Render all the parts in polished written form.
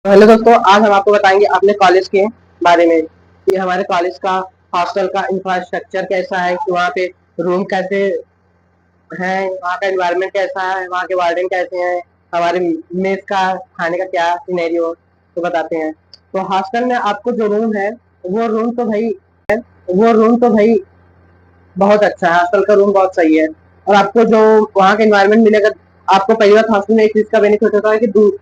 Hello दोस्तों, आज हम आपको बताएंगे अपने कॉलेज के बारे में कि हमारे कॉलेज का हॉस्टल का इंफ्रास्ट्रक्चर कैसा है, कि वहाँ पे रूम कैसे हैं, वहाँ का एनवायरनमेंट कैसा है, वहाँ के वार्डन कैसे हैं, हमारे मेस का खाने का क्या सिनेरियो तो बताते हैं। तो हॉस्टल में आपको जो रूम है वो रूम तो भाई वो रूम तो भाई बहुत अच्छा है। हॉस्टल का रूम बहुत सही है और आपको जो वहाँ का एनवायरनमेंट मिलेगा। आपको पहली बात हॉस्टल में एक चीज का बेनिफिट होता है कि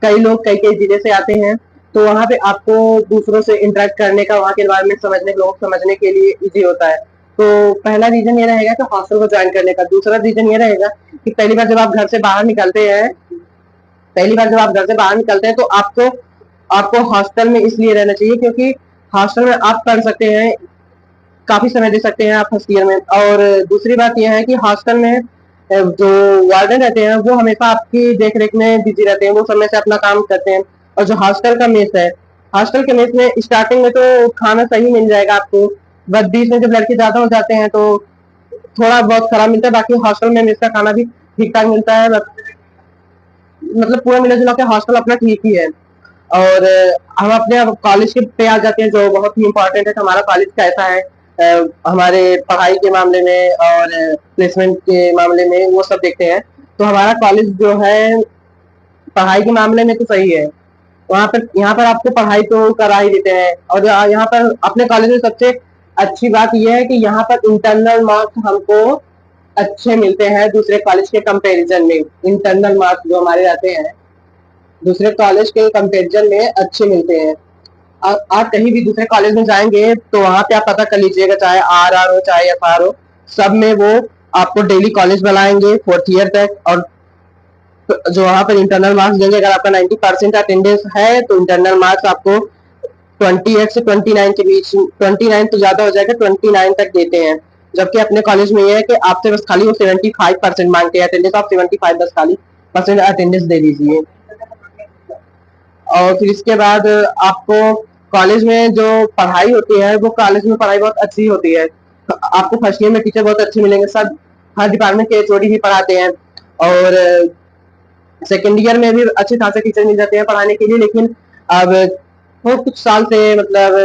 कई लोग कई कई जिले से आते हैं, तो वहाँ पे आपको दूसरों से इंटरेक्ट करने का, वहाँ के एनवायरनमेंट समझने, लोग समझने के लिए इजी होता है। तो पहला रीजन ये रहेगा कि हॉस्टल को ज्वाइन करने का। दूसरा रीजन ये रहेगा कि पहली बार जब आप घर से बाहर निकलते हैं तो आपको आपको हॉस्टल में इसलिए रहना चाहिए क्योंकि हॉस्टल में आप पढ़ सकते हैं, काफी समय दे सकते हैं आप फर्स्ट ईयर में। और दूसरी बात यह है कि हॉस्टल में जो वार्डन रहते हैं वो हमेशा आपकी देख रेख में बिजी रहते हैं, वो समय से अपना काम करते हैं। और जो हॉस्टल का मेस है, हॉस्टल के मेस में स्टार्टिंग में तो खाना सही मिल जाएगा आपको, बस बीच में जब लड़के ज्यादा हो जाते हैं तो थोड़ा बहुत खराब मिलता है। बाकी हॉस्टल में मेस का खाना भी ठीक ठाक मिलता है। मतलब पूरा मिला जुला के हॉस्टल अपना ठीक ही है। और हम अपने अब कॉलेज के पे आ जाते हैं, जो बहुत ही इम्पोर्टेंट है कि हमारा कॉलेज कैसा है हमारे पढ़ाई के मामले में और प्लेसमेंट के मामले में, वो सब देखते हैं। तो हमारा कॉलेज जो है पढ़ाई के मामले में तो सही है। वहाँ पर यहाँ पर आपको पढ़ाई तो करा ही देते हैं। और यहाँ पर अपने कॉलेज में सबसे अच्छी बात यह है कि यहाँ पर इंटरनल मार्क्स हमको अच्छे मिलते हैं दूसरे कॉलेज के कंपैरिजन में। इंटरनल मार्क्स जो हमारे रहते हैं दूसरे कॉलेज के कंपैरिजन में अच्छे मिलते हैं। आप कहीं भी दूसरे कॉलेज में जाएंगे तो वहां पे आप पता कर लीजिएगा, चाहे आर हो चाहे एफ हो, सब में वो आपको डेली कॉलेज बुलाएंगे फोर्थ ईयर तक। और जो वहां पर इंटरनल मार्क्स देंगे, अगर आपका 90% अटेंडेंस है तो इंटरनल मार्क्स आपको 28 से 29 के बीच, 29 तो ज्यादा हो जाएगा, 29 तक देते हैं। जबकि अपने कॉलेज में ये है कि आपसे बस खाली वो 75% मांगते हैं अटेंडेंस, आप 75 बस खाली परसेंट अटेंडेंस दे दीजिए। और फिर इसके बाद आपको कॉलेज में जो पढ़ाई होती है, वो कॉलेज में पढ़ाई बहुत अच्छी होती है। आपको फर्स्ट ईयर में टीचर बहुत अच्छे मिलेंगे, सब हर डिपार्टमेंट के एचओडी भी पढ़ाते हैं। और सेकेंड ईयर में भी अच्छे खासे टीचर मिल जाते हैं पढ़ाने के लिए। लेकिन अब वो कुछ साल से मतलब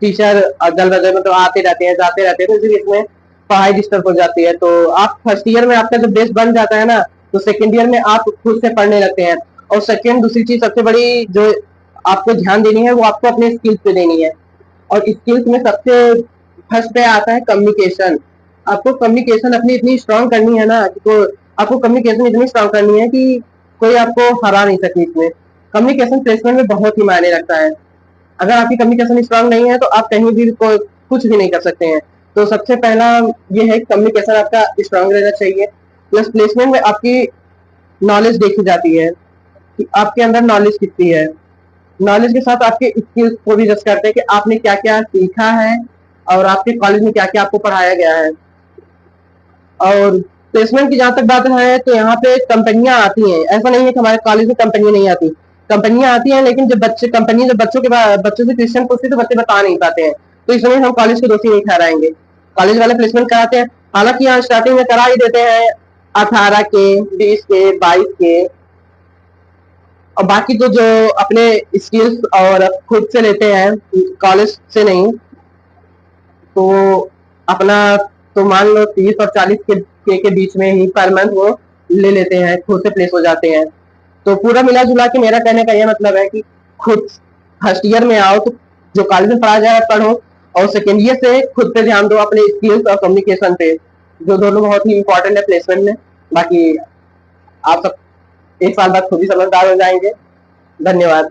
टीचर अदल बदल मतलब आते रहते हैं जाते रहते हैं, तो इसलिए इसमें पढ़ाई डिस्टर्ब हो जाती है। तो आप फर्स्ट ईयर में आपका जब बेस बन जाता है ना, तो सेकेंड ईयर में आप खुद से पढ़ने लगते हैं। और सेकेंड दूसरी चीज सबसे बड़ी जो आपको ध्यान देनी है वो आपको अपने स्किल्स पे देनी है। और स्किल्स में सबसे फर्स्ट पे आता है कम्युनिकेशन। आपको कम्युनिकेशन अपनी इतनी स्ट्रांग करनी है ना, तो आपको कम्युनिकेशन इतनी स्ट्रांग करनी है कि कोई आपको हरा नहीं सके इसमें। कम्युनिकेशन प्लेसमेंट में बहुत ही मायने रखता है। अगर आपकी कम्युनिकेशन स्ट्रांग नहीं है तो आप कहीं भी कुछ भी नहीं कर सकते हैं। तो सबसे पहला ये है कि कम्युनिकेशन आपका स्ट्रांग रहना चाहिए। प्लस प्लेसमेंट में आपकी नॉलेज देखी जाती है कि आपके अंदर नॉलेज कितनी है। नॉलेज के साथ आपके स्किल्स को भी जज करते हैं कि आपने क्या क्या सीखा है और आपके कॉलेज में क्या क्या आपको पढ़ाया गया है। और प्लेसमेंट की जहां तक बात है तो यहाँ पे कंपनियां आती हैं, ऐसा नहीं है कि हमारे कॉलेज में कंपनियां नहीं आती। कंपनियां आती हैं, लेकिन जब बच्चों से क्वेश्चन पूछती है तो बच्चे बता नहीं पाते हैं। तो इसमें हम कॉलेज को दोषी नहीं ठहराएंगे। कॉलेज वाले प्लेसमेंट कराते हैं, हालांकि यहाँ स्टार्टिंग में करा ही देते हैं 18 के, 20 के, 22 के। और बाकी तो जो अपने स्किल्स और खुद से लेते हैं, कॉलेज से नहीं, तो अपना तो मान लो 30 और 40 के बीच में ही पर मंथ वो ले लेते हैं, खुद से प्लेस हो जाते हैं। तो पूरा मिला जुला के मेरा कहने का यह मतलब है कि खुद फर्स्ट ईयर में आओ तो जो कॉलेज में पढ़ा जाए पढ़ो, और सेकेंड ईयर से खुद पे ध्यान दो, अपने स्किल्स और कम्युनिकेशन पे, जो दोनों बहुत ही इंपॉर्टेंट है प्लेसमेंट में। बाकी आप सब एक साल बाद खुद ही समझदार हो जाएंगे। धन्यवाद।